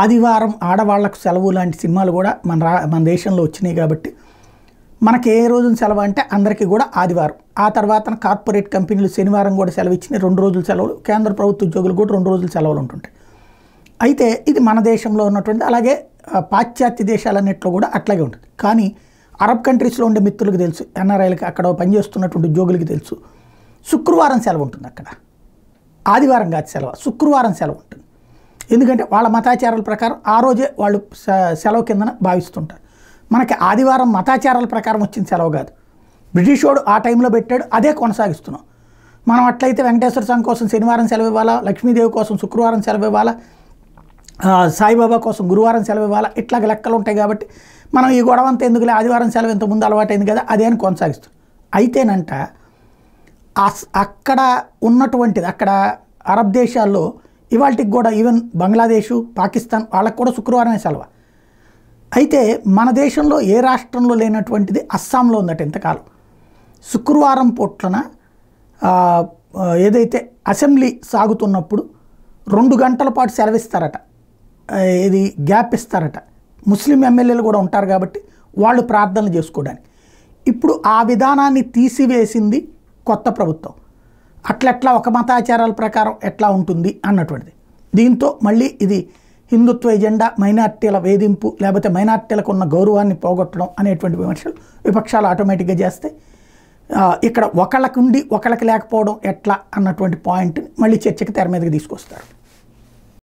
ఆదివారం ఆడవాళ్లకు సెలవు లాంటి సినిమాలు కూడా మన దేశంలో వచ్చినాయి కాబట్టి మనకి ఏ రోజున సెలవు అంటే అందరికీ కూడా ఆదివారం. ఆ తర్వాత కార్పొరేట్ కంపెనీలు శనివారం కూడా సెలవు ఇచ్చినాయి, 2 రోజులు సెలవులు. కేంద్ర ప్రభుత్వ ఉద్యోగులు కూడా 2 రోజులు సెలవులు ఉంటుంటాయి. అయితే ఇది మన దేశంలో ఉన్నటువంటి, అలాగే పాశ్చాత్య దేశాలన్నింటిలో కూడా అట్లాగే ఉంటుంది. కానీ అరబ్ కంట్రీస్లో ఉండే మిత్రులకు తెలుసు, ఎన్ఆర్ఐలకి అక్కడ పనిచేస్తున్నటువంటి ఉద్యోగులకి తెలుసు, శుక్రవారం సెలవు ఉంటుంది అక్కడ. ఆదివారం కాదు సెలవు, శుక్రవారం సెలవు ఉంటుంది. ఎందుకంటే వాళ్ళ మతాచారాల ప్రకారం ఆ రోజే వాళ్ళు సెలవు కిందన భావిస్తుంటారు. మనకి ఆదివారం మతాచారాల ప్రకారం వచ్చిన సెలవు కాదు, బ్రిటిష్ వాడు ఆ టైంలో పెట్టాడు, అదే కొనసాగిస్తున్నాం. మనం అట్లయితే వెంకటేశ్వర స్వామి కోసం శనివారం సెలవు ఇవ్వాలా, లక్ష్మీదేవి కోసం శుక్రవారం సెలవు ఇవ్వాలా, సాయిబాబా కోసం గురువారం సెలవు ఇవ్వాలా, ఇట్లాగ లెక్కలు ఉంటాయి. కాబట్టి మనం ఈ గొడవ అంతా ఎందుకులే, ఆదివారం సెలవు ఇంత ముందు అలవాటైంది కదా అదే అని కొనసాగిస్తాం. అయితేనంట అక్కడ ఉన్నటువంటిది, అక్కడ అరబ్ దేశాల్లో ఇవాళకి కూడా ఈవెన్ బంగ్లాదేశ్, పాకిస్తాన్ వాళ్ళకు కూడా శుక్రవారమే సెలవు. అయితే మన దేశంలో ఏ రాష్ట్రంలో లేనటువంటిది అస్సాంలో ఉందట ఇంతకాలం. శుక్రవారం పూట్లన ఏదైతే అసెంబ్లీ సాగుతున్నప్పుడు 2 గంటల పాటు సెలవిస్తారట, ఇది గ్యాప్ ఇస్తారట. ముస్లిం ఎమ్మెల్యేలు కూడా ఉంటారు కాబట్టి వాళ్ళు ప్రార్థనలు చేసుకోవడానికి. ఇప్పుడు ఆ విధానాన్ని తీసివేసింది కొత్త ప్రభుత్వం. అట్లెట్లా ఒక మతాచారాల ప్రకారం ఎట్లా ఉంటుంది అన్నటువంటిది. దీంతో మళ్ళీ ఇది హిందుత్వ ఎజెండా, మైనార్టీల వేధింపు, లేకపోతే మైనార్టీలకు ఉన్న గౌరవాన్ని పోగొట్టడం అనేటువంటి విమర్శలు విపక్షాలు ఆటోమేటిక్గా చేస్తే ఇక్కడ ఒకళ్ళకు ఉండి ఒకళ్ళకి లేకపోవడం ఎట్లా అన్నటువంటి పాయింట్ని మళ్ళీ చర్చకి తెర మీదకి తీసుకొస్తారు.